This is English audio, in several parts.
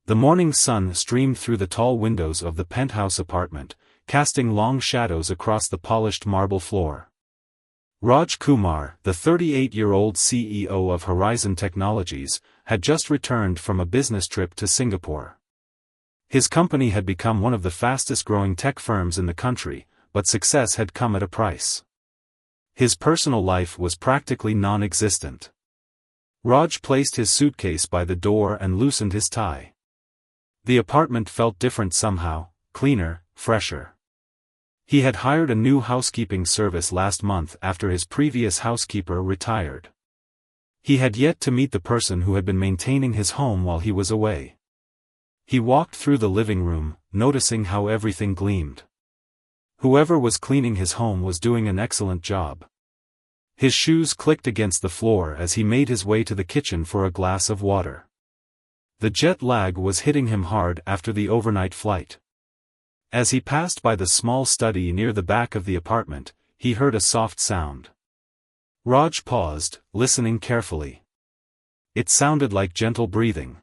The morning sun streamed through the tall windows of the penthouse apartment, casting long shadows across the polished marble floor. Raj Kumar, the 38-year-old CEO of Horizon Technologies, had just returned from a business trip to Singapore. His company had become one of the fastest-growing tech firms in the country, but success had come at a price. His personal life was practically non-existent. Raj placed his suitcase by the door and loosened his tie. The apartment felt different somehow, cleaner, fresher. He had hired a new housekeeping service last month after his previous housekeeper retired. He had yet to meet the person who had been maintaining his home while he was away. He walked through the living room, noticing how everything gleamed. Whoever was cleaning his home was doing an excellent job. His shoes clicked against the floor as he made his way to the kitchen for a glass of water. The jet lag was hitting him hard after the overnight flight. As he passed by the small study near the back of the apartment, he heard a soft sound. Raj paused, listening carefully. It sounded like gentle breathing.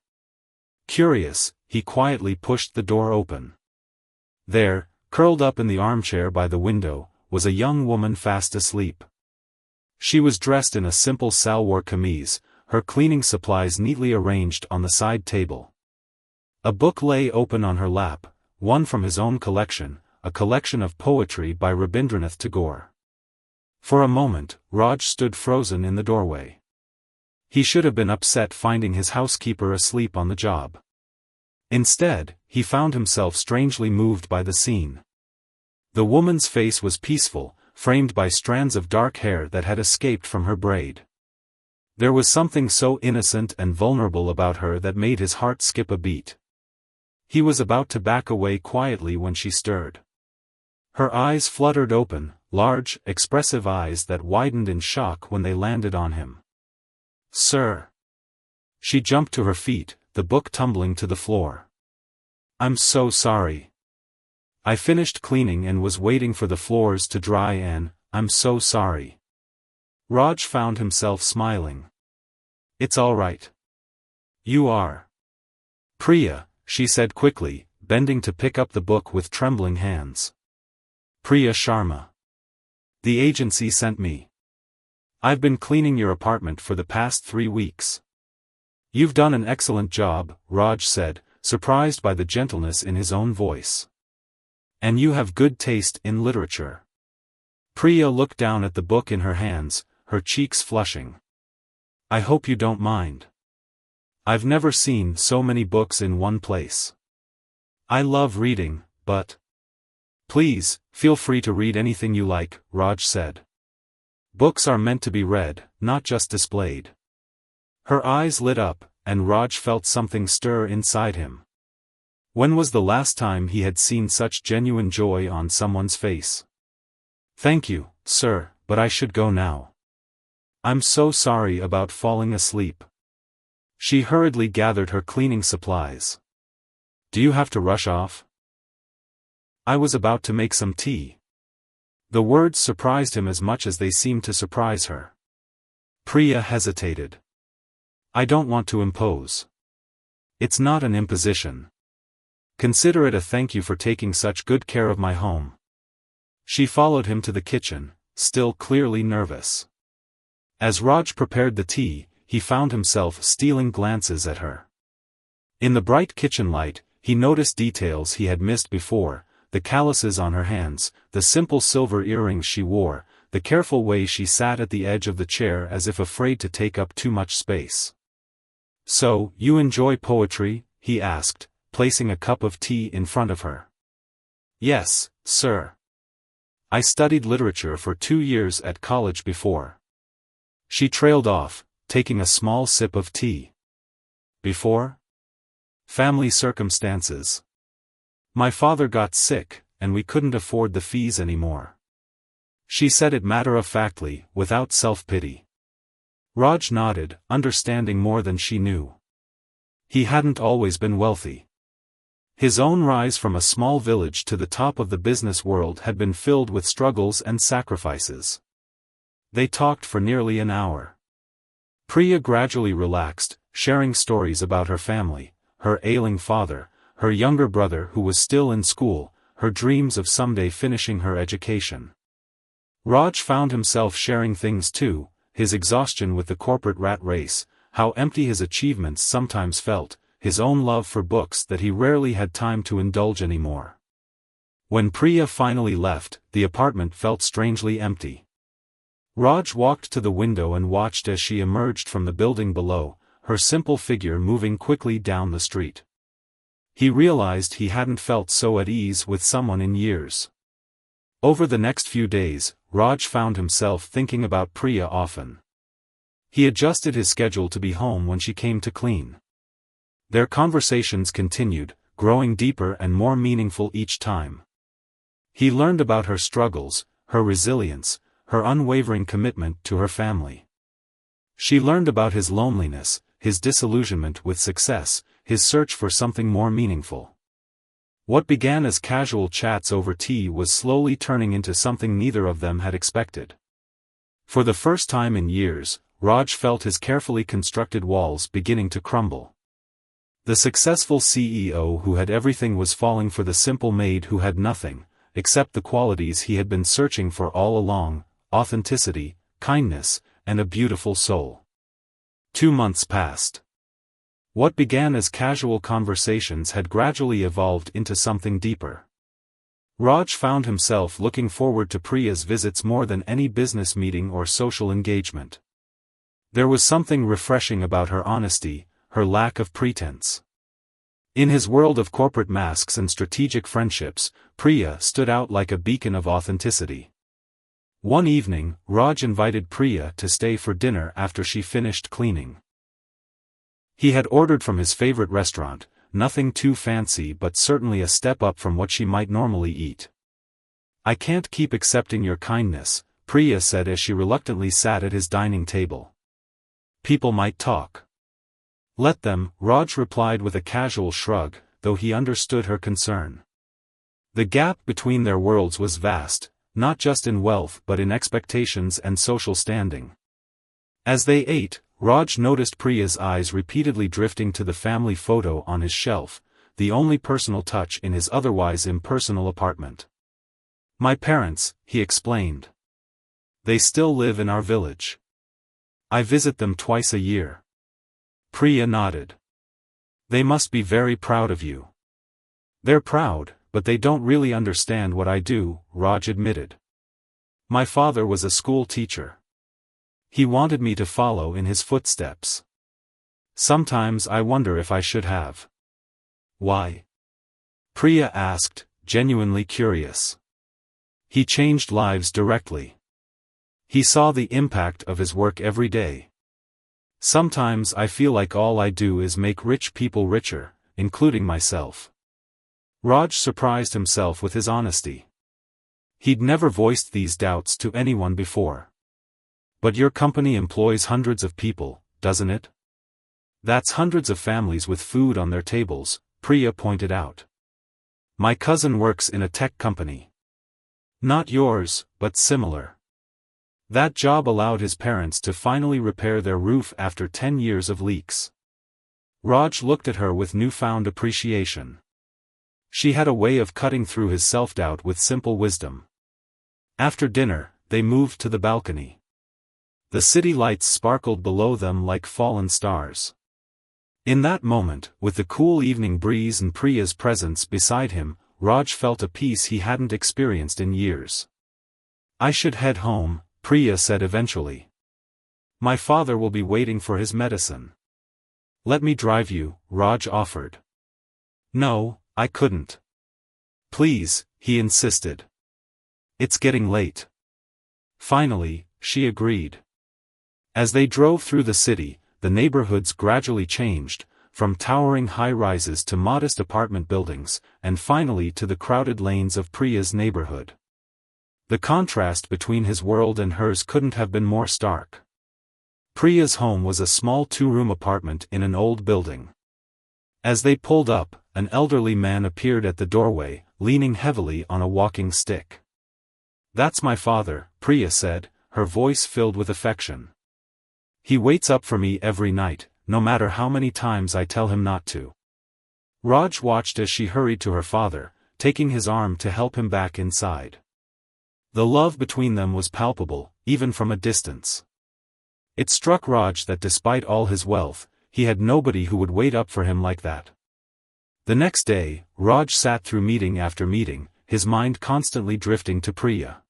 Curious, he quietly pushed the door open. There, curled up in the armchair by the window, was a young woman fast asleep. She was dressed in a simple salwar kameez, her cleaning supplies neatly arranged on the side table. A book lay open on her lap, one from his own collection, a collection of poetry by Rabindranath Tagore. For a moment, Raj stood frozen in the doorway. He should have been upset finding his housekeeper asleep on the job. Instead, he found himself strangely moved by the scene. The woman's face was peaceful, framed by strands of dark hair that had escaped from her braid. There was something so innocent and vulnerable about her that made his heart skip a beat. He was about to back away quietly when she stirred. Her eyes fluttered open, large, expressive eyes that widened in shock when they landed on him. "Sir!" She jumped to her feet, the book tumbling to the floor. "I'm so sorry. I finished cleaning and was waiting for the floors to dry and, I'm so sorry." Raj found himself smiling. "It's all right. You are Priya," she said quickly, bending to pick up the book with trembling hands. "Priya Sharma. The agency sent me. I've been cleaning your apartment for the past 3 weeks." "You've done an excellent job," Raj said, surprised by the gentleness in his own voice. "And you have good taste in literature." Priya looked down at the book in her hands, her cheeks flushing. "I hope you don't mind. I've never seen so many books in one place. I love reading, but—" "Please, feel free to read anything you like," Raj said. "Books are meant to be read, not just displayed." Her eyes lit up, and Raj felt something stir inside him. When was the last time he had seen such genuine joy on someone's face? "Thank you, sir, but I should go now. I'm so sorry about falling asleep." She hurriedly gathered her cleaning supplies. "Do you have to rush off?" "I was about to make some tea." The words surprised him as much as they seemed to surprise her. Priya hesitated. "I don't want to impose." "It's not an imposition. Consider it a thank you for taking such good care of my home." She followed him to the kitchen, still clearly nervous. As Raj prepared the tea, he found himself stealing glances at her. In the bright kitchen light, he noticed details he had missed before: the calluses on her hands, the simple silver earrings she wore, the careful way she sat at the edge of the chair as if afraid to take up too much space. "So, you enjoy poetry?" he asked, placing a cup of tea in front of her. "Yes, sir. I studied literature for 2 years at college before." She trailed off, taking a small sip of tea. "Before?" "Family circumstances. My father got sick, and we couldn't afford the fees anymore." She said it matter-of-factly, without self-pity. Raj nodded, understanding more than she knew. He hadn't always been wealthy. His own rise from a small village to the top of the business world had been filled with struggles and sacrifices. They talked for nearly an hour. Priya gradually relaxed, sharing stories about her family, her ailing father, her younger brother who was still in school, her dreams of someday finishing her education. Raj found himself sharing things too, his exhaustion with the corporate rat race, how empty his achievements sometimes felt, his own love for books that he rarely had time to indulge anymore. When Priya finally left, the apartment felt strangely empty. Raj walked to the window and watched as she emerged from the building below, her simple figure moving quickly down the street. He realized he hadn't felt so at ease with someone in years. Over the next few days, Raj found himself thinking about Priya often. He adjusted his schedule to be home when she came to clean. Their conversations continued, growing deeper and more meaningful each time. He learned about her struggles, her resilience, her unwavering commitment to her family. She learned about his loneliness, his disillusionment with success, his search for something more meaningful. What began as casual chats over tea was slowly turning into something neither of them had expected. For the first time in years, Raj felt his carefully constructed walls beginning to crumble. The successful CEO who had everything was falling for the simple maid who had nothing, except the qualities he had been searching for all along: authenticity, kindness, and a beautiful soul. 2 months passed. What began as casual conversations had gradually evolved into something deeper. Raj found himself looking forward to Priya's visits more than any business meeting or social engagement. There was something refreshing about her honesty, her lack of pretense. In his world of corporate masks and strategic friendships, Priya stood out like a beacon of authenticity. One evening, Raj invited Priya to stay for dinner after she finished cleaning. He had ordered from his favorite restaurant, nothing too fancy but certainly a step up from what she might normally eat. "I can't keep accepting your kindness," Priya said as she reluctantly sat at his dining table. "People might talk." "Let them," Raj replied with a casual shrug, though he understood her concern. The gap between their worlds was vast, not just in wealth but in expectations and social standing. As they ate, Raj noticed Priya's eyes repeatedly drifting to the family photo on his shelf, the only personal touch in his otherwise impersonal apartment. "My parents," he explained. "They still live in our village. I visit them twice a year." Priya nodded. "They must be very proud of you." "They're proud, but they don't really understand what I do," Raj admitted. "My father was a school teacher. He wanted me to follow in his footsteps. Sometimes I wonder if I should have." "Why?" Priya asked, genuinely curious. "He changed lives directly. He saw the impact of his work every day. Sometimes I feel like all I do is make rich people richer, including myself." Raj surprised himself with his honesty. He'd never voiced these doubts to anyone before. "But your company employs hundreds of people, doesn't it?" "That's hundreds of families with food on their tables," Priya pointed out. "My cousin works in a tech company. Not yours, but similar. That job allowed his parents to finally repair their roof after 10 years of leaks." Raj looked at her with newfound appreciation. She had a way of cutting through his self-doubt with simple wisdom. After dinner, they moved to the balcony. The city lights sparkled below them like fallen stars. In that moment, with the cool evening breeze and Priya's presence beside him, Raj felt a peace he hadn't experienced in years. "I should head home," Priya said eventually. "My father will be waiting for his medicine." "Let me drive you," Raj offered. "No, I couldn't." "Please," he insisted. "It's getting late." Finally, she agreed. As they drove through the city, the neighborhoods gradually changed, from towering high-rises to modest apartment buildings, and finally to the crowded lanes of Priya's neighborhood. The contrast between his world and hers couldn't have been more stark. Priya's home was a small 2-room apartment in an old building. As they pulled up, an elderly man appeared at the doorway, leaning heavily on a walking stick. "That's my father," Priya said, her voice filled with affection. "He waits up for me every night, no matter how many times I tell him not to." Raj watched as she hurried to her father, taking his arm to help him back inside. The love between them was palpable, even from a distance. It struck Raj that despite all his wealth, he had nobody who would wait up for him like that. The next day, Raj sat through meeting after meeting, his mind constantly drifting to Priya.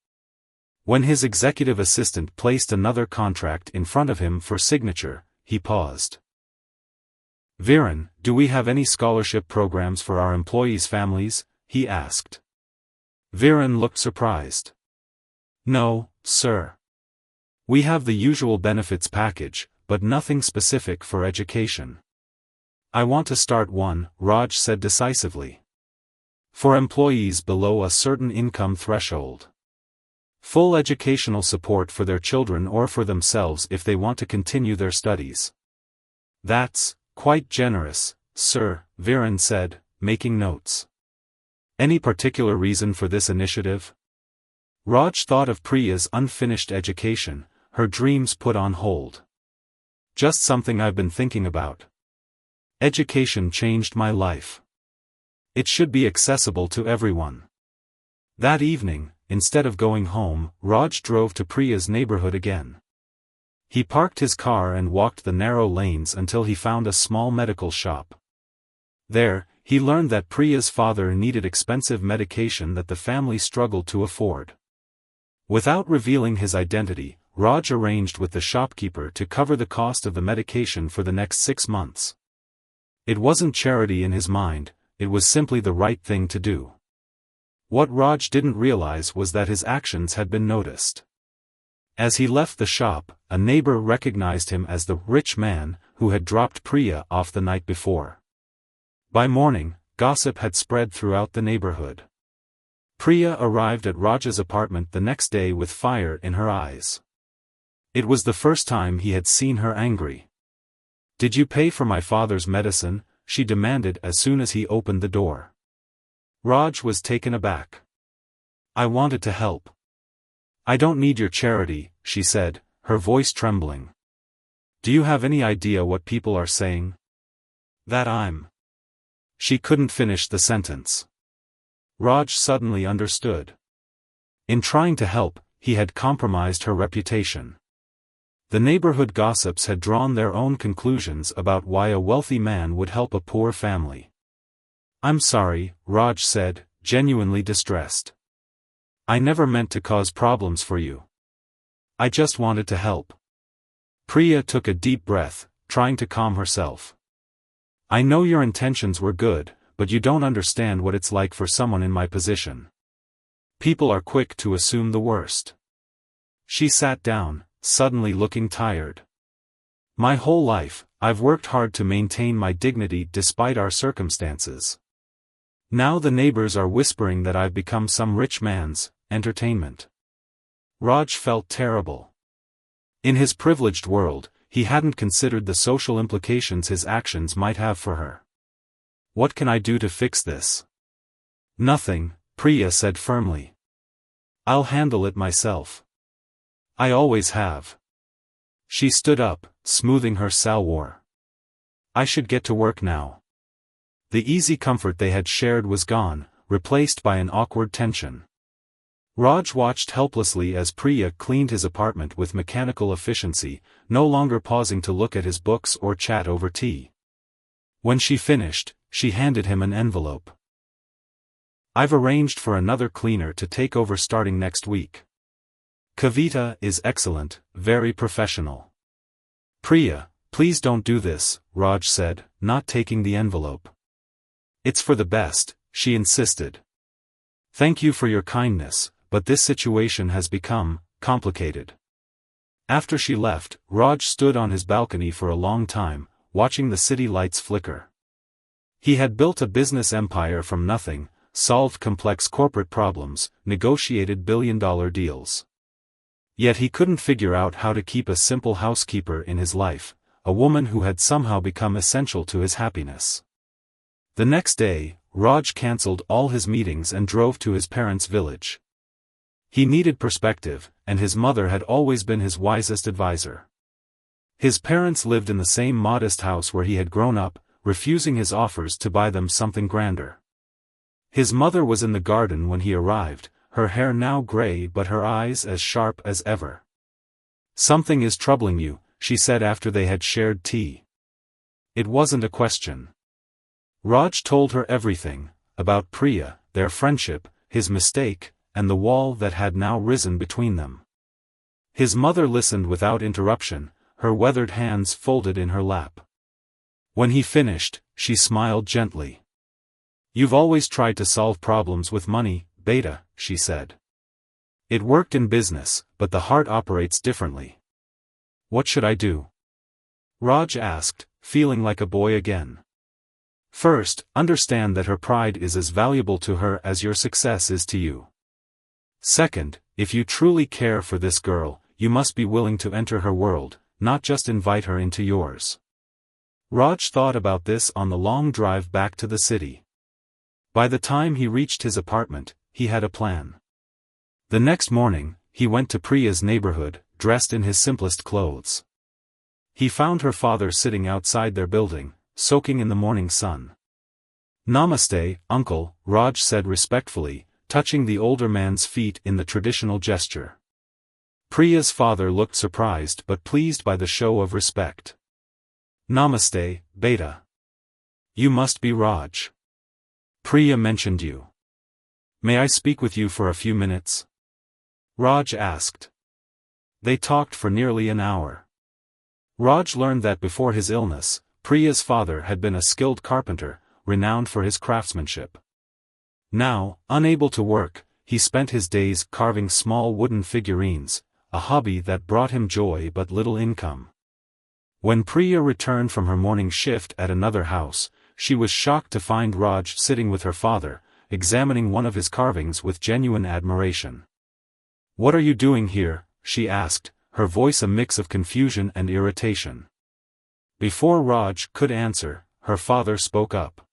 When his executive assistant placed another contract in front of him for signature, he paused. "Viren, do we have any scholarship programs for our employees' families?" he asked. Viren looked surprised. "No, sir. We have the usual benefits package, but nothing specific for education." "I want to start one," Raj said decisively. "For employees below a certain income threshold. Full educational support for their children or for themselves if they want to continue their studies." "That's quite generous, sir," Viren said, making notes. "Any particular reason for this initiative?" Raj thought of Priya's unfinished education, her dreams put on hold. "Just something I've been thinking about. Education changed my life. It should be accessible to everyone." That evening, instead of going home, Raj drove to Priya's neighborhood again. He parked his car and walked the narrow lanes until he found a small medical shop. There, he learned that Priya's father needed expensive medication that the family struggled to afford. Without revealing his identity, Raj arranged with the shopkeeper to cover the cost of the medication for the next 6 months. It wasn't charity in his mind, it was simply the right thing to do. What Raj didn't realize was that his actions had been noticed. As he left the shop, a neighbor recognized him as the rich man who had dropped Priya off the night before. By morning, gossip had spread throughout the neighborhood. Priya arrived at Raj's apartment the next day with fire in her eyes. It was the first time he had seen her angry. "Did you pay for my father's medicine?" she demanded as soon as he opened the door. Raj was taken aback. "I wanted to help." "I don't need your charity," she said, her voice trembling. "Do you have any idea what people are saying? That I'm—" She couldn't finish the sentence. Raj suddenly understood. In trying to help, he had compromised her reputation. The neighborhood gossips had drawn their own conclusions about why a wealthy man would help a poor family. "I'm sorry," Raj said, genuinely distressed. "I never meant to cause problems for you. I just wanted to help." Priya took a deep breath, trying to calm herself. "I know your intentions were good, but you don't understand what it's like for someone in my position. People are quick to assume the worst." She sat down, suddenly looking tired. "My whole life, I've worked hard to maintain my dignity despite our circumstances. Now the neighbors are whispering that I've become some rich man's entertainment." Raj felt terrible. In his privileged world, he hadn't considered the social implications his actions might have for her. "What can I do to fix this?" "Nothing," Priya said firmly. "I'll handle it myself. I always have." She stood up, smoothing her salwar. "I should get to work now." The easy comfort they had shared was gone, replaced by an awkward tension. Raj watched helplessly as Priya cleaned his apartment with mechanical efficiency, no longer pausing to look at his books or chat over tea. When she finished, she handed him an envelope. "I've arranged for another cleaner to take over starting next week. Kavita is excellent, very professional." "Priya, please don't do this," Raj said, not taking the envelope. "It's for the best," she insisted. "Thank you for your kindness, but this situation has become complicated." After she left, Raj stood on his balcony for a long time, watching the city lights flicker. He had built a business empire from nothing, solved complex corporate problems, negotiated billion-dollar deals. Yet he couldn't figure out how to keep a simple housekeeper in his life, a woman who had somehow become essential to his happiness. The next day, Raj cancelled all his meetings and drove to his parents' village. He needed perspective, and his mother had always been his wisest advisor. His parents lived in the same modest house where he had grown up, refusing his offers to buy them something grander. His mother was in the garden when he arrived, her hair now gray but her eyes as sharp as ever. "Something is troubling you," she said after they had shared tea. It wasn't a question. Raj told her everything, about Priya, their friendship, his mistake, and the wall that had now risen between them. His mother listened without interruption, her weathered hands folded in her lap. When he finished, she smiled gently. "You've always tried to solve problems with money, Beta," she said. "It worked in business, but the heart operates differently." "What should I do?" Raj asked, feeling like a boy again. "First, understand that her pride is as valuable to her as your success is to you. Second, if you truly care for this girl, you must be willing to enter her world, not just invite her into yours." Raj thought about this on the long drive back to the city. By the time he reached his apartment, he had a plan. The next morning, he went to Priya's neighborhood, dressed in his simplest clothes. He found her father sitting outside their building, soaking in the morning sun. "Namaste, uncle," Raj said respectfully, touching the older man's feet in the traditional gesture. Priya's father looked surprised but pleased by the show of respect. "Namaste, Beta. You must be Raj. Priya mentioned you. May I speak with you for a few minutes?" Raj asked. They talked for nearly an hour. Raj learned that before his illness, Priya's father had been a skilled carpenter, renowned for his craftsmanship. Now, unable to work, he spent his days carving small wooden figurines, a hobby that brought him joy but little income. When Priya returned from her morning shift at another house, she was shocked to find Raj sitting with her father, examining one of his carvings with genuine admiration. "What are you doing here?" she asked, her voice a mix of confusion and irritation. Before Raj could answer, her father spoke up.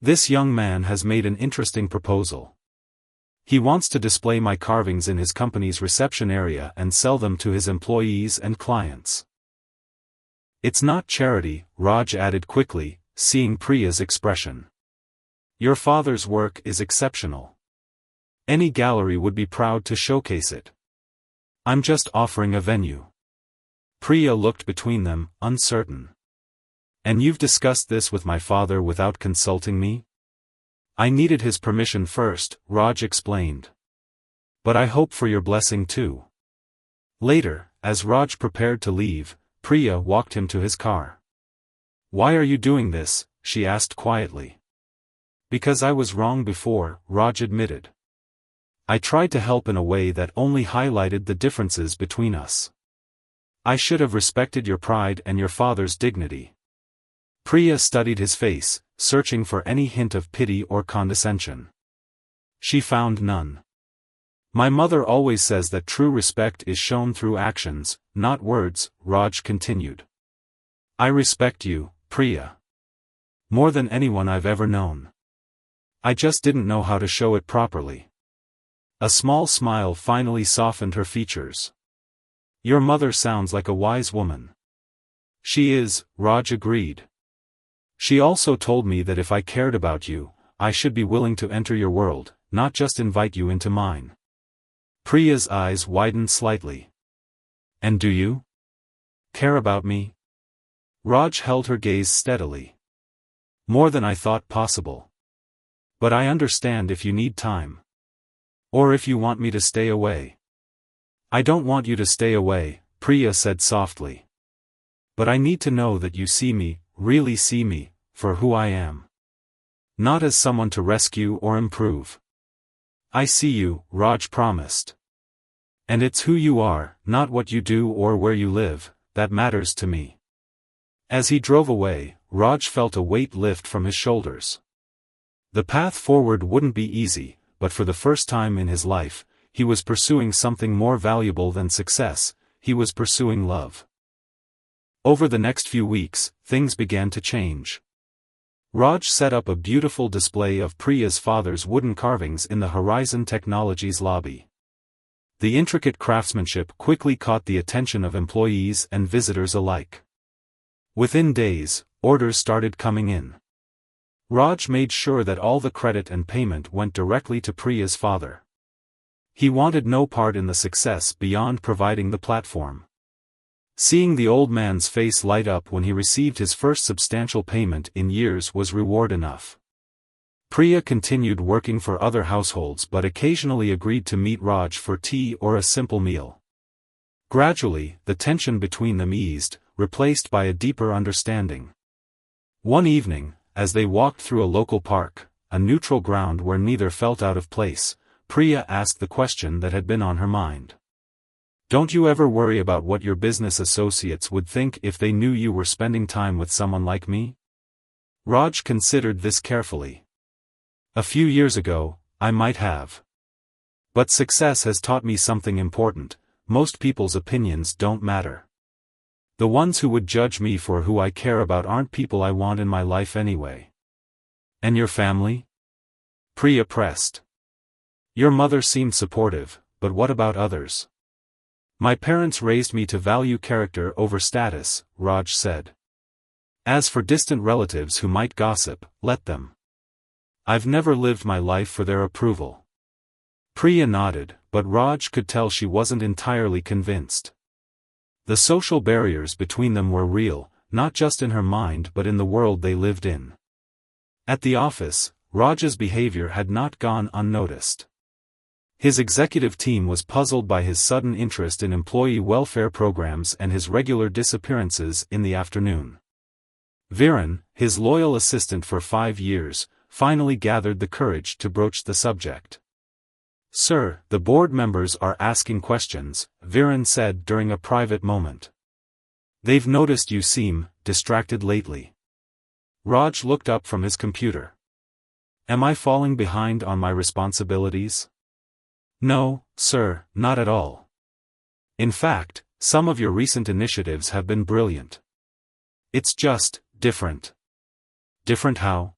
"This young man has made an interesting proposal. He wants to display my carvings in his company's reception area and sell them to his employees and clients." "It's not charity," Raj added quickly, seeing Priya's expression. "Your father's work is exceptional. Any gallery would be proud to showcase it. I'm just offering a venue." Priya looked between them, uncertain. "And you've discussed this with my father without consulting me?" "I needed his permission first," Raj explained. "But I hope for your blessing too." Later, as Raj prepared to leave, Priya walked him to his car. "Why are you doing this?" she asked quietly. "Because I was wrong before," Raj admitted. "I tried to help in a way that only highlighted the differences between us. I should have respected your pride and your father's dignity." Priya studied his face, searching for any hint of pity or condescension. She found none. "My mother always says that true respect is shown through actions, not words," Raj continued. "I respect you, Priya. More than anyone I've ever known. I just didn't know how to show it properly." A small smile finally softened her features. "Your mother sounds like a wise woman." "She is," Raj agreed. "She also told me that if I cared about you, I should be willing to enter your world, not just invite you into mine." Priya's eyes widened slightly. "And do you care about me?" Raj held her gaze steadily. "More than I thought possible. But I understand if you need time. Or if you want me to stay away." "I don't want you to stay away," Priya said softly. "But I need to know that you see me, really see me, for who I am. Not as someone to rescue or improve." "I see you," Raj promised. "And it's who you are, not what you do or where you live, that matters to me." As he drove away, Raj felt a weight lift from his shoulders. The path forward wouldn't be easy, but for the first time in his life, he was pursuing something more valuable than success. He was pursuing love. Over the next few weeks, things began to change. Raj set up a beautiful display of Priya's father's wooden carvings in the Horizon Technologies lobby. The intricate craftsmanship quickly caught the attention of employees and visitors alike. Within days, orders started coming in. Raj made sure that all the credit and payment went directly to Priya's father. He wanted no part in the success beyond providing the platform. Seeing the old man's face light up when he received his first substantial payment in years was reward enough. Priya continued working for other households but occasionally agreed to meet Raj for tea or a simple meal. Gradually, the tension between them eased, replaced by a deeper understanding. One evening, as they walked through a local park, a neutral ground where neither felt out of place, Priya asked the question that had been on her mind. "Don't you ever worry about what your business associates would think if they knew you were spending time with someone like me?" Raj considered this carefully. "A few years ago, I might have. But success has taught me something important: most people's opinions don't matter. The ones who would judge me for who I care about aren't people I want in my life anyway." "And your family?" Priya pressed. "Your mother seemed supportive, but what about others?" "My parents raised me to value character over status," Raj said. "As for distant relatives who might gossip, let them. I've never lived my life for their approval." Priya nodded, but Raj could tell she wasn't entirely convinced. The social barriers between them were real, not just in her mind but in the world they lived in. At the office, Raj's behavior had not gone unnoticed. His executive team was puzzled by his sudden interest in employee welfare programs and his regular disappearances in the afternoon. Viren, his loyal assistant for 5 years, finally gathered the courage to broach the subject. "Sir, the board members are asking questions," Viren said during a private moment. "They've noticed you seem distracted lately." Raj looked up from his computer. "Am I falling behind on my responsibilities?" "No, sir, not at all. In fact, some of your recent initiatives have been brilliant. It's just different." "Different how?"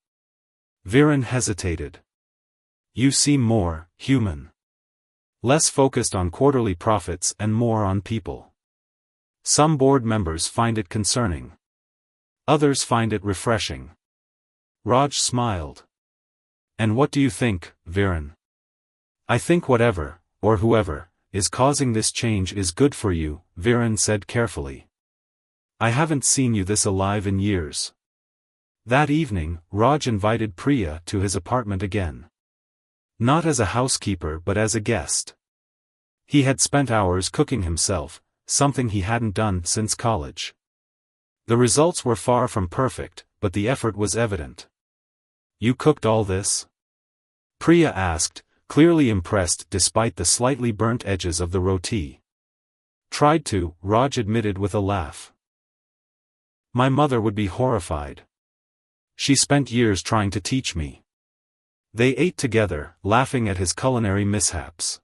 Viren hesitated. "You seem more human. Less focused on quarterly profits and more on people. Some board members find it concerning. Others find it refreshing." Raj smiled. "And what do you think, Viren?" "I think whatever, or whoever, is causing this change is good for you," Viren said carefully. "I haven't seen you this alive in years." That evening, Raj invited Priya to his apartment again. Not as a housekeeper but as a guest. He had spent hours cooking himself, something he hadn't done since college. The results were far from perfect, but the effort was evident. "You cooked all this?" Priya asked, clearly impressed despite the slightly burnt edges of the roti. "Tried to," Raj admitted with a laugh. "My mother would be horrified. She spent years trying to teach me." They ate together, laughing at his culinary mishaps.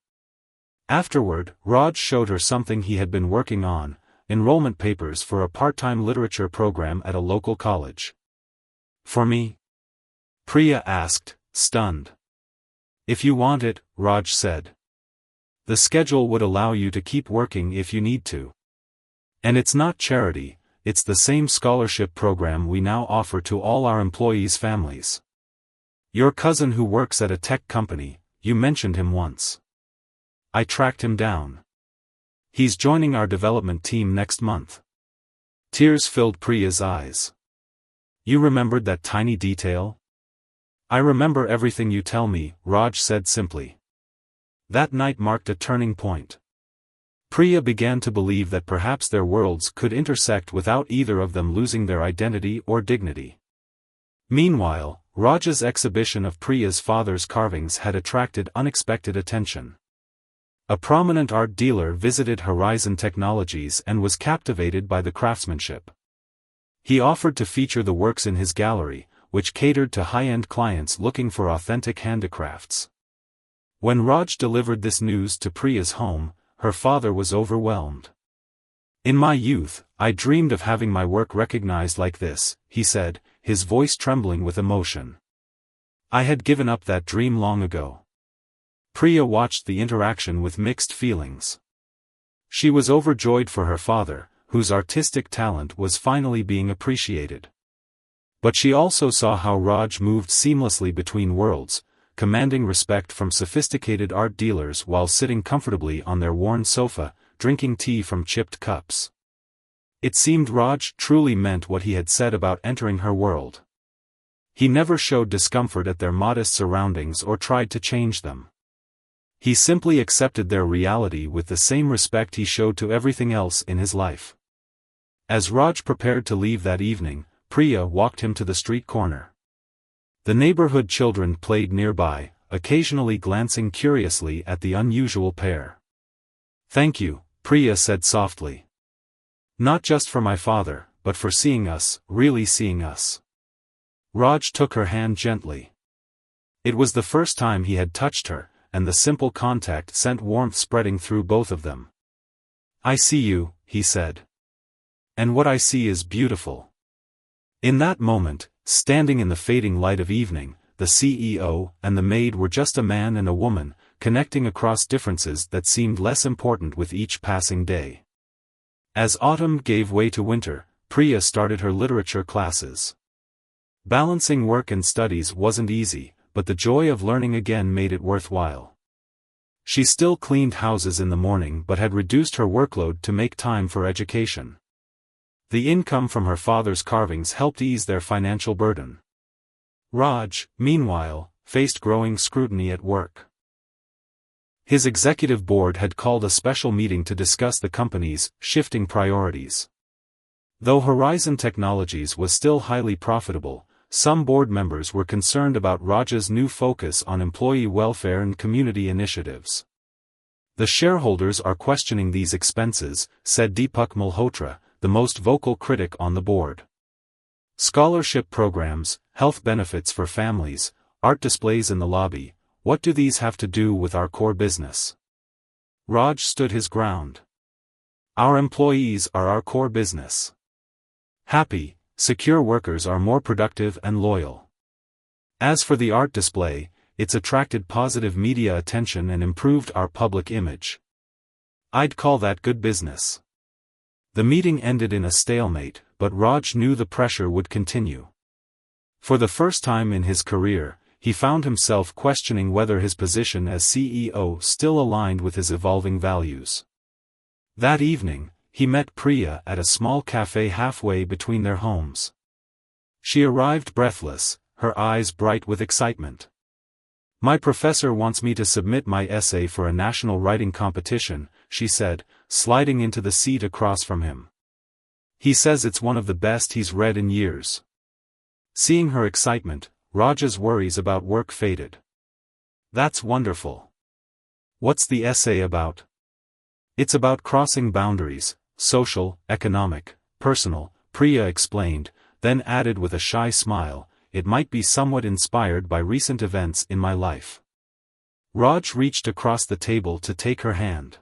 Afterward, Raj showed her something he had been working on: enrollment papers for a part-time literature program at a local college. "For me?" Priya asked, stunned. "If you want it," Raj said. "The schedule would allow you to keep working if you need to. And it's not charity, it's the same scholarship program we now offer to all our employees' families. Your cousin who works at a tech company, you mentioned him once. I tracked him down. He's joining our development team next month." Tears filled Priya's eyes. "You remembered that tiny detail?" "I remember everything you tell me," Raj said simply. That night marked a turning point. Priya began to believe that perhaps their worlds could intersect without either of them losing their identity or dignity. Meanwhile, Raj's exhibition of Priya's father's carvings had attracted unexpected attention. A prominent art dealer visited Horizon Technologies and was captivated by the craftsmanship. He offered to feature the works in his gallery, which catered to high-end clients looking for authentic handicrafts. When Raj delivered this news to Priya's home, her father was overwhelmed. "In my youth, I dreamed of having my work recognized like this," he said, his voice trembling with emotion. "I had given up that dream long ago." Priya watched the interaction with mixed feelings. She was overjoyed for her father, whose artistic talent was finally being appreciated. But she also saw how Raj moved seamlessly between worlds, commanding respect from sophisticated art dealers while sitting comfortably on their worn sofa, drinking tea from chipped cups. It seemed Raj truly meant what he had said about entering her world. He never showed discomfort at their modest surroundings or tried to change them. He simply accepted their reality with the same respect he showed to everything else in his life. As Raj prepared to leave that evening, Priya walked him to the street corner. The neighborhood children played nearby, occasionally glancing curiously at the unusual pair. "Thank you," Priya said softly. "Not just for my father, but for seeing us, really seeing us." Raj took her hand gently. It was the first time he had touched her, and the simple contact sent warmth spreading through both of them. "I see you," he said. "And what I see is beautiful." In that moment, standing in the fading light of evening, the CEO and the maid were just a man and a woman, connecting across differences that seemed less important with each passing day. As autumn gave way to winter, Priya started her literature classes. Balancing work and studies wasn't easy, but the joy of learning again made it worthwhile. She still cleaned houses in the morning but had reduced her workload to make time for education. The income from her father's carvings helped ease their financial burden. Raj, meanwhile, faced growing scrutiny at work. His executive board had called a special meeting to discuss the company's shifting priorities. Though Horizon Technologies was still highly profitable, some board members were concerned about Raj's new focus on employee welfare and community initiatives. "The shareholders are questioning these expenses," said Deepak Malhotra, the most vocal critic on the board. "Scholarship programs, health benefits for families, art displays in the lobby, what do these have to do with our core business?" Raj stood his ground. "Our employees are our core business. Happy, secure workers are more productive and loyal. As for the art display, it's attracted positive media attention and improved our public image. I'd call that good business." The meeting ended in a stalemate, but Raj knew the pressure would continue. For the first time in his career, he found himself questioning whether his position as CEO still aligned with his evolving values. That evening, he met Priya at a small cafe halfway between their homes. She arrived breathless, her eyes bright with excitement. "My professor wants me to submit my essay for a national writing competition," she said, sliding into the seat across from him. "He says it's one of the best he's read in years." Seeing her excitement, Raj's worries about work faded. "That's wonderful. What's the essay about?" "It's about crossing boundaries, social, economic, personal," Priya explained, then added with a shy smile, "It might be somewhat inspired by recent events in my life." Raj reached across the table to take her hand.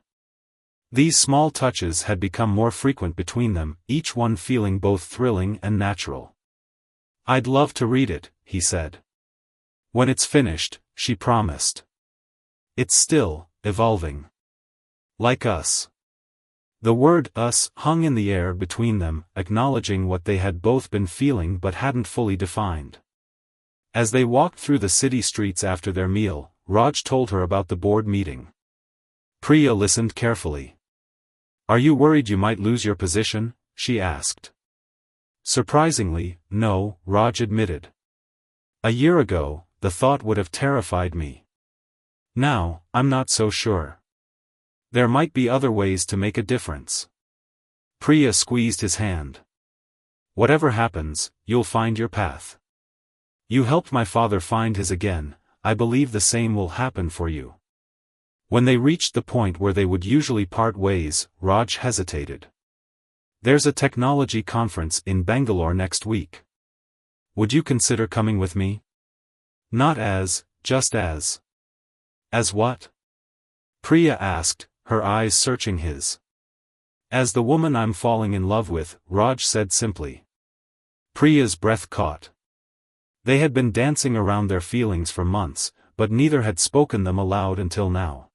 These small touches had become more frequent between them, each one feeling both thrilling and natural. "I'd love to read it," he said. "When it's finished," she promised. "It's still evolving. Like us." The word "us" hung in the air between them, acknowledging what they had both been feeling but hadn't fully defined. As they walked through the city streets after their meal, Raj told her about the board meeting. Priya listened carefully. "Are you worried you might lose your position?" she asked. "Surprisingly, no," Raj admitted. "A year ago, the thought would have terrified me. Now, I'm not so sure. There might be other ways to make a difference." Priya squeezed his hand. "Whatever happens, you'll find your path. You helped my father find his again, I believe the same will happen for you." When they reached the point where they would usually part ways, Raj hesitated. "There's a technology conference in Bangalore next week. Would you consider coming with me?" "Not as, just as." "As what?" Priya asked, her eyes searching his. "As the woman I'm falling in love with," Raj said simply. Priya's breath caught. They had been dancing around their feelings for months, but neither had spoken them aloud until now.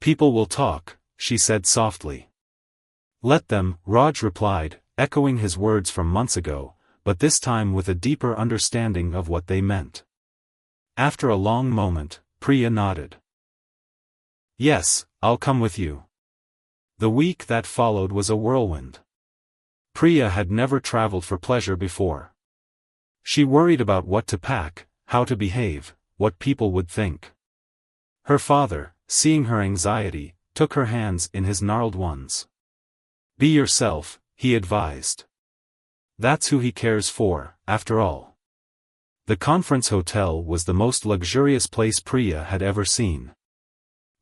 "People will talk," she said softly. "Let them," Raj replied, echoing his words from months ago, but this time with a deeper understanding of what they meant. After a long moment, Priya nodded. Yes, I'll come with you. The week that followed was a whirlwind. Priya had never traveled for pleasure before. She worried about what to pack, how to behave, what people would think. Her father, seeing her anxiety, took her hands in his gnarled ones. Be yourself, he advised. That's who he cares for, after all. The conference hotel was the most luxurious place Priya had ever seen.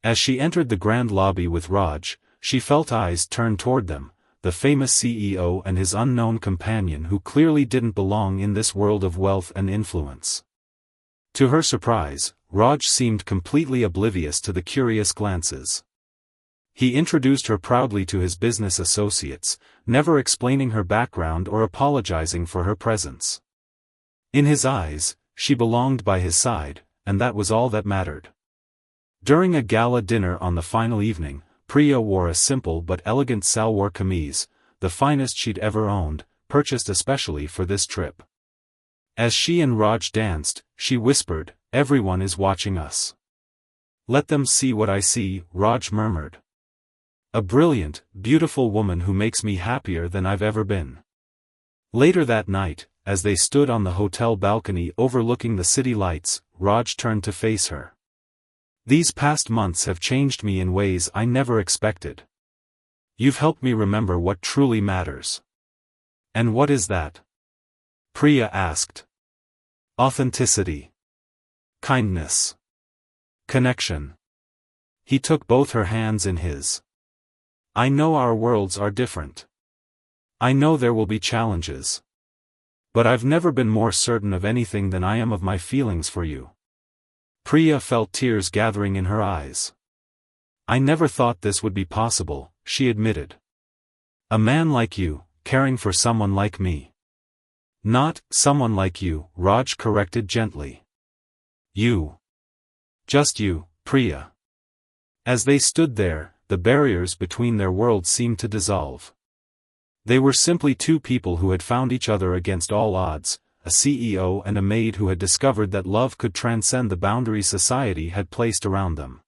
As she entered the grand lobby with Raj, she felt eyes turn toward them, the famous CEO and his unknown companion who clearly didn't belong in this world of wealth and influence. To her surprise, Raj seemed completely oblivious to the curious glances. He introduced her proudly to his business associates, never explaining her background or apologizing for her presence. In his eyes, she belonged by his side, and that was all that mattered. During a gala dinner on the final evening, Priya wore a simple but elegant salwar kameez, the finest she'd ever owned, purchased especially for this trip. As she and Raj danced, she whispered, "Everyone is watching us. Let them see what I see," Raj murmured. "A brilliant, beautiful woman who makes me happier than I've ever been." Later that night, as they stood on the hotel balcony overlooking the city lights, Raj turned to face her. "These past months have changed me in ways I never expected. You've helped me remember what truly matters." "And what is that?" Priya asked. "Authenticity. Kindness. Connection." He took both her hands in his. "I know our worlds are different. I know there will be challenges. But I've never been more certain of anything than I am of my feelings for you." Priya felt tears gathering in her eyes. "I never thought this would be possible," she admitted. "A man like you, caring for someone like me." "Not, someone like you," Raj corrected gently. "You. Just you, Priya." As they stood there, the barriers between their worlds seemed to dissolve. They were simply two people who had found each other against all odds, a CEO and a maid who had discovered that love could transcend the boundaries society had placed around them.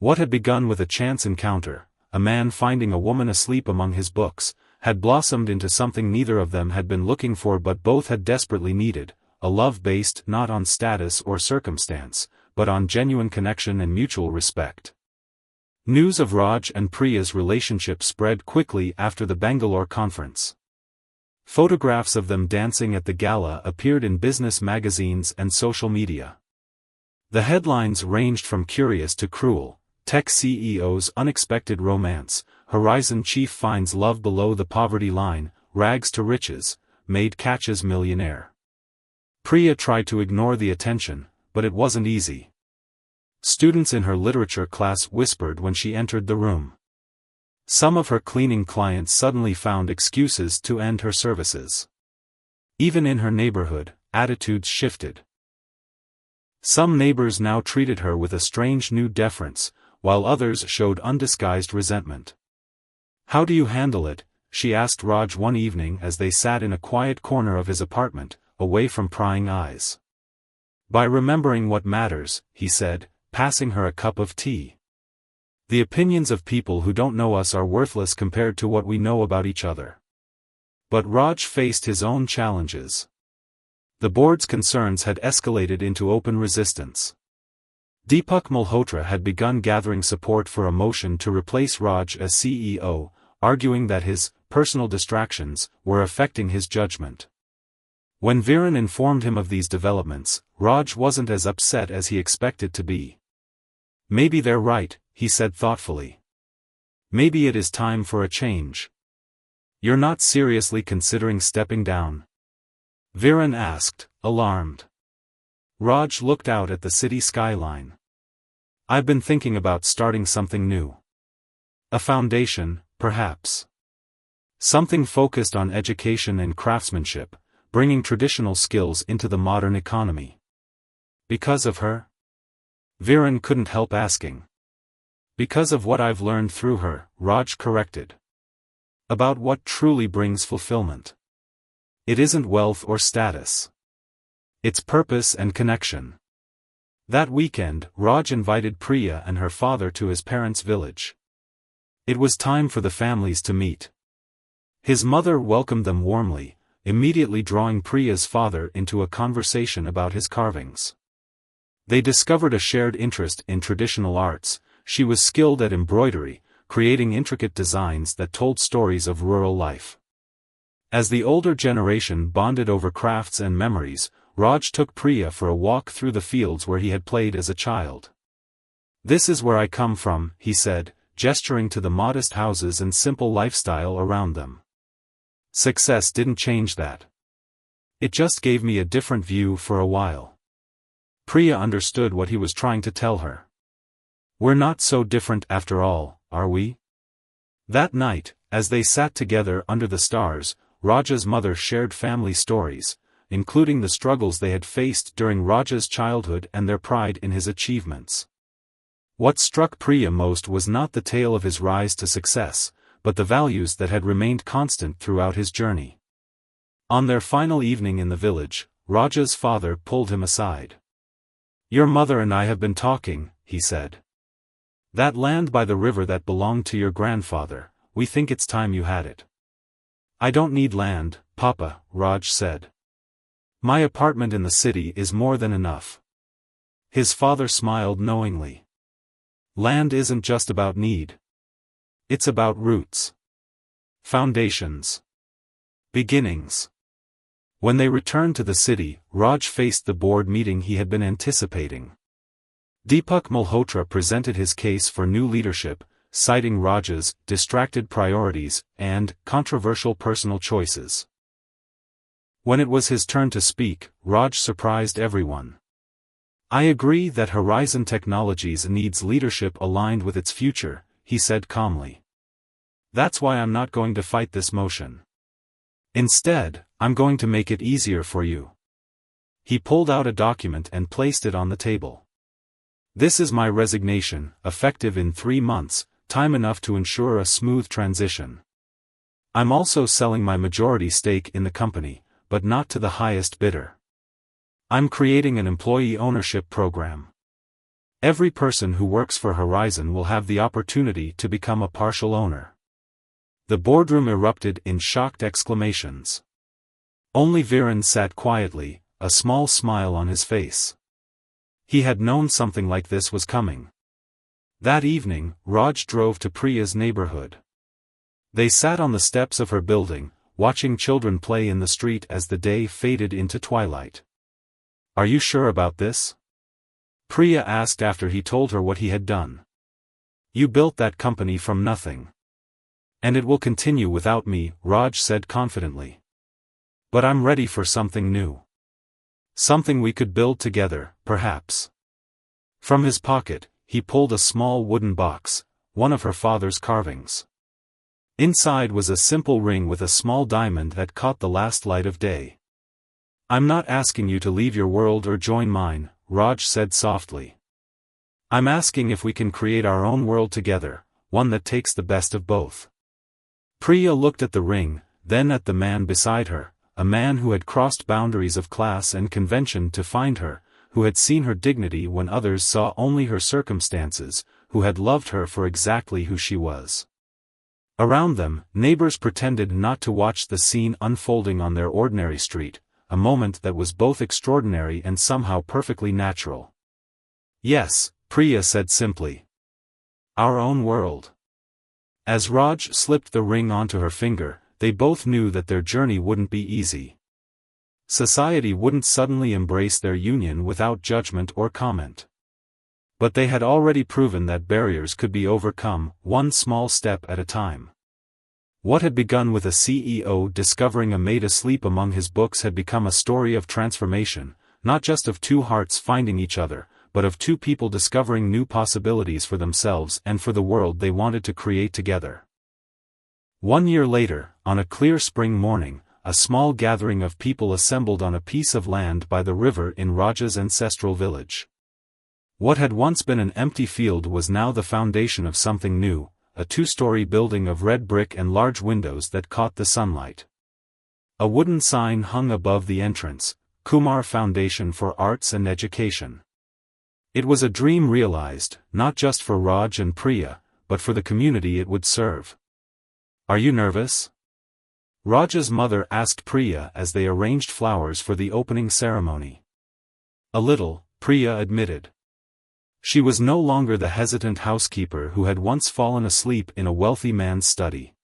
What had begun with a chance encounter, a man finding a woman asleep among his books, had blossomed into something neither of them had been looking for but both had desperately needed, a love based not on status or circumstance, but on genuine connection and mutual respect. News of Raj and Priya's relationship spread quickly after the Bangalore conference. Photographs of them dancing at the gala appeared in business magazines and social media. The headlines ranged from curious to cruel: Tech CEO's unexpected romance, Horizon chief finds love below the poverty line, rags to riches, Maid catches millionaire. Priya tried to ignore the attention, but it wasn't easy. Students in her literature class whispered when she entered the room. Some of her cleaning clients suddenly found excuses to end her services. Even in her neighborhood, attitudes shifted. Some neighbors now treated her with a strange new deference, while others showed undisguised resentment. "How do you handle it?" she asked Raj one evening as they sat in a quiet corner of his apartment, away from prying eyes. "By remembering what matters," he said, passing her a cup of tea. "The opinions of people who don't know us are worthless compared to what we know about each other." But Raj faced his own challenges. The board's concerns had escalated into open resistance. Deepak Malhotra had begun gathering support for a motion to replace Raj as CEO, arguing that his personal distractions were affecting his judgment. When Viren informed him of these developments, Raj wasn't as upset as he expected to be. "Maybe they're right," he said thoughtfully. "Maybe it is time for a change." "You're not seriously considering stepping down?" Viren asked, alarmed. Raj looked out at the city skyline. "I've been thinking about starting something new. A foundation, perhaps. Something focused on education and craftsmanship, bringing traditional skills into the modern economy." "Because of her?" Viren couldn't help asking. "Because of what I've learned through her," Raj corrected. "About what truly brings fulfillment. It isn't wealth or status. It's purpose and connection. That weekend, Raj invited Priya and her father to his parents' village. It was time for the families to meet. His mother welcomed them warmly, immediately drawing Priya's father into a conversation about his carvings. They discovered a shared interest in traditional arts. She was skilled at embroidery, creating intricate designs that told stories of rural life. As the older generation bonded over crafts and memories, Raj took Priya for a walk through the fields where he had played as a child. "This is where I come from," he said, gesturing to the modest houses and simple lifestyle around them. "Success didn't change that. It just gave me a different view for a while." Priya understood what he was trying to tell her. "We're not so different after all, are we?" That night, as they sat together under the stars, Raja's mother shared family stories, including the struggles they had faced during Raja's childhood and their pride in his achievements. What struck Priya most was not the tale of his rise to success, but the values that had remained constant throughout his journey. On their final evening in the village, Raja's father pulled him aside. "Your mother and I have been talking," he said. "That land by the river that belonged to your grandfather, we think it's time you had it." "I don't need land, Papa," Raj said. "My apartment in the city is more than enough." His father smiled knowingly. Land isn't just about need. It's about roots. Foundations. Beginnings. When they returned to the city, Raj faced the board meeting he had been anticipating. Deepak Malhotra presented his case for new leadership, citing Raj's distracted priorities and controversial personal choices. When it was his turn to speak, Raj surprised everyone. "I agree that Horizon Technologies needs leadership aligned with its future," he said calmly. "That's why I'm not going to fight this motion. Instead, I'm going to make it easier for you." He pulled out a document and placed it on the table. "This is my resignation, effective in 3 months, time enough to ensure a smooth transition. I'm also selling my majority stake in the company, but not to the highest bidder. I'm creating an employee ownership program. Every person who works for Horizon will have the opportunity to become a partial owner." The boardroom erupted in shocked exclamations. Only Viren sat quietly, a small smile on his face. He had known something like this was coming. That evening, Raj drove to Priya's neighborhood. They sat on the steps of her building, watching children play in the street as the day faded into twilight. "Are you sure about this?" Priya asked after he told her what he had done. "You built that company from nothing. And it will continue without me," Raj said confidently. "But I'm ready for something new. Something we could build together, perhaps." From his pocket, he pulled a small wooden box, one of her father's carvings. Inside was a simple ring with a small diamond that caught the last light of day. "I'm not asking you to leave your world or join mine," Raj said softly. "I'm asking if we can create our own world together, one that takes the best of both." Priya looked at the ring, then at the man beside her, a man who had crossed boundaries of class and convention to find her, who had seen her dignity when others saw only her circumstances, who had loved her for exactly who she was. Around them, neighbors pretended not to watch the scene unfolding on their ordinary street, a moment that was both extraordinary and somehow perfectly natural. "Yes," Priya said simply. "Our own world." As Raj slipped the ring onto her finger, they both knew that their journey wouldn't be easy. Society wouldn't suddenly embrace their union without judgment or comment. But they had already proven that barriers could be overcome, one small step at a time. What had begun with a CEO discovering a maid asleep among his books had become a story of transformation, not just of two hearts finding each other, but of two people discovering new possibilities for themselves and for the world they wanted to create together. 1 year later, on a clear spring morning, a small gathering of people assembled on a piece of land by the river in Raj's ancestral village. What had once been an empty field was now the foundation of something new, a 2-story building of red brick and large windows that caught the sunlight. A wooden sign hung above the entrance, Kumar Foundation for Arts and Education. It was a dream realized, not just for Raj and Priya, but for the community it would serve. "Are you nervous?" Raj's mother asked Priya as they arranged flowers for the opening ceremony. "A little," Priya admitted. She was no longer the hesitant housekeeper who had once fallen asleep in a wealthy man's study.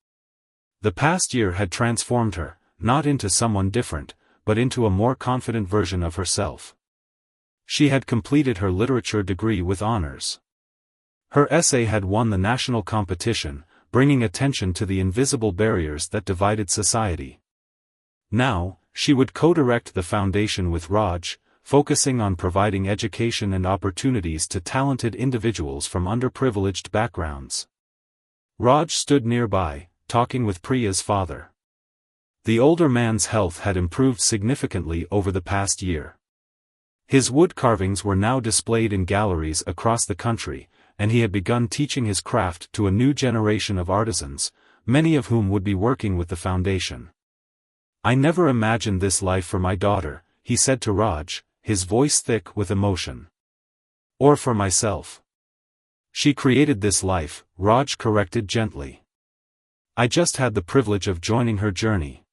The past year had transformed her, not into someone different, but into a more confident version of herself. She had completed her literature degree with honors. Her essay had won the national competition, bringing attention to the invisible barriers that divided society. Now, she would co-direct the foundation with Raj, focusing on providing education and opportunities to talented individuals from underprivileged backgrounds. Raj stood nearby, talking with Priya's father. The older man's health had improved significantly over the past year. His wood carvings were now displayed in galleries across the country, and he had begun teaching his craft to a new generation of artisans, many of whom would be working with the foundation. "I never imagined this life for my daughter," he said to Raj, his voice thick with emotion. "Or for myself." "She created this life," Raj corrected gently. "I just had the privilege of joining her journey."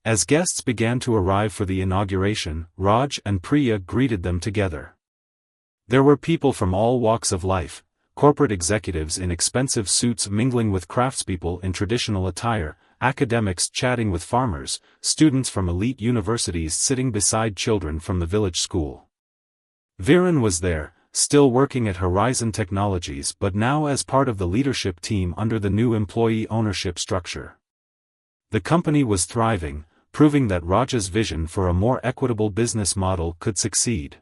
As guests began to arrive for the inauguration, Raj and Priya greeted them together. There were people from all walks of life, corporate executives in expensive suits mingling with craftspeople in traditional attire, academics chatting with farmers, students from elite universities sitting beside children from the village school. Viren was there, still working at Horizon Technologies but now as part of the leadership team under the new employee ownership structure. The company was thriving, proving that Raj's vision for a more equitable business model could succeed.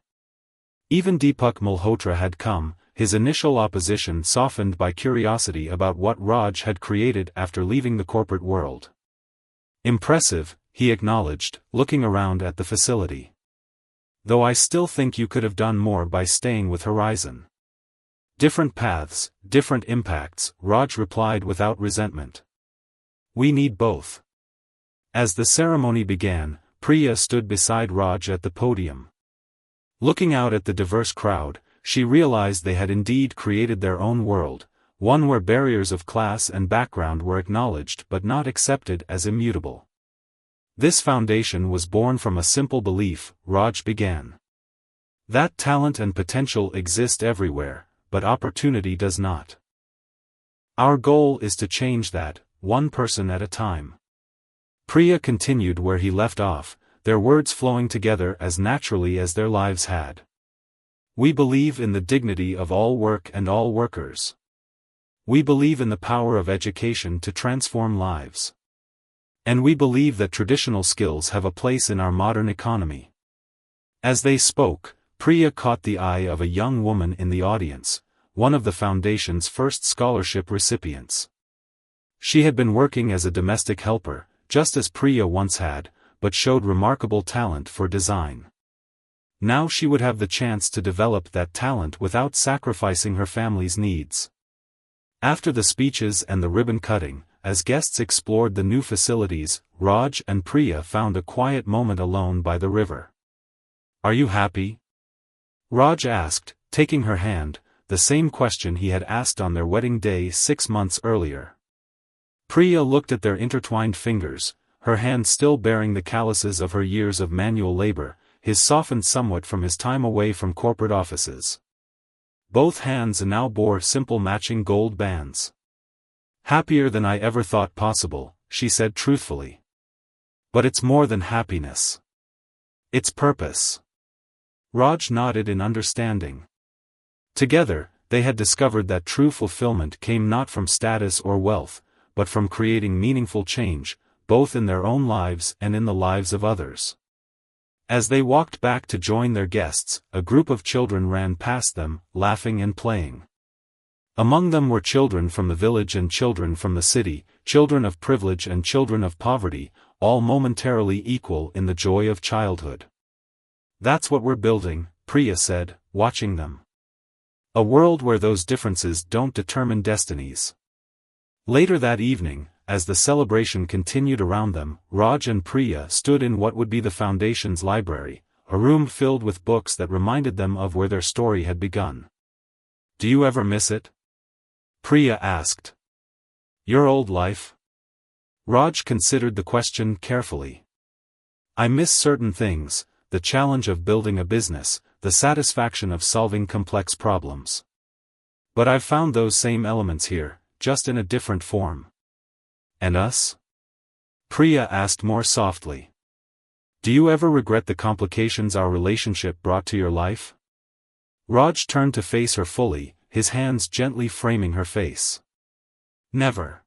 Even Deepak Malhotra had come, his initial opposition softened by curiosity about what Raj had created after leaving the corporate world. "Impressive," he acknowledged, looking around at the facility. "Though I still think you could have done more by staying with Horizon." "Different paths, different impacts," Raj replied without resentment. "We need both." As the ceremony began, Priya stood beside Raj at the podium. Looking out at the diverse crowd, she realized they had indeed created their own world, one where barriers of class and background were acknowledged but not accepted as immutable. "This foundation was born from a simple belief," Raj began. "That talent and potential exist everywhere, but opportunity does not. Our goal is to change that, one person at a time." Priya continued where he left off, their words flowing together as naturally as their lives had. "We believe in the dignity of all work and all workers. We believe in the power of education to transform lives. And we believe that traditional skills have a place in our modern economy." As they spoke, Priya caught the eye of a young woman in the audience, one of the foundation's first scholarship recipients. She had been working as a domestic helper, just as Priya once had, but showed remarkable talent for design. Now she would have the chance to develop that talent without sacrificing her family's needs. After the speeches and the ribbon cutting, as guests explored the new facilities, Raj and Priya found a quiet moment alone by the river. "Are you happy?" Raj asked, taking her hand, the same question he had asked on their wedding day 6 months earlier. Priya looked at their intertwined fingers, her hand still bearing the calluses of her years of manual labor, his softened somewhat from his time away from corporate offices. Both hands now bore simple matching gold bands. "Happier than I ever thought possible," she said truthfully. "But it's more than happiness. It's purpose." Raj nodded in understanding. Together, they had discovered that true fulfillment came not from status or wealth, but from creating meaningful change, both in their own lives and in the lives of others. As they walked back to join their guests, a group of children ran past them, laughing and playing. Among them were children from the village and children from the city, children of privilege and children of poverty, all momentarily equal in the joy of childhood. "That's what we're building," Priya said, watching them. "A world where those differences don't determine destinies." Later that evening, as the celebration continued around them, Raj and Priya stood in what would be the Foundation's library, a room filled with books that reminded them of where their story had begun. "Do you ever miss it?" Priya asked. "Your old life?" Raj considered the question carefully. "I miss certain things, the challenge of building a business, the satisfaction of solving complex problems. But I've found those same elements here, just in a different form." "And us?" Priya asked more softly. "Do you ever regret the complications our relationship brought to your life?" Raj turned to face her fully, his hands gently framing her face. "Never.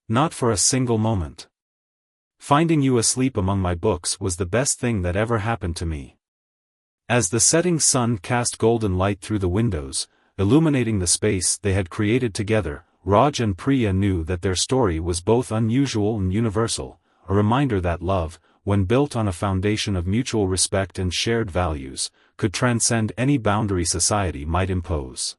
Not for a single moment. Finding you asleep among my books was the best thing that ever happened to me." As the setting sun cast golden light through the windows, illuminating the space they had created together, Raj and Priya knew that their story was both unusual and universal, a reminder that love, when built on a foundation of mutual respect and shared values, could transcend any boundary society might impose.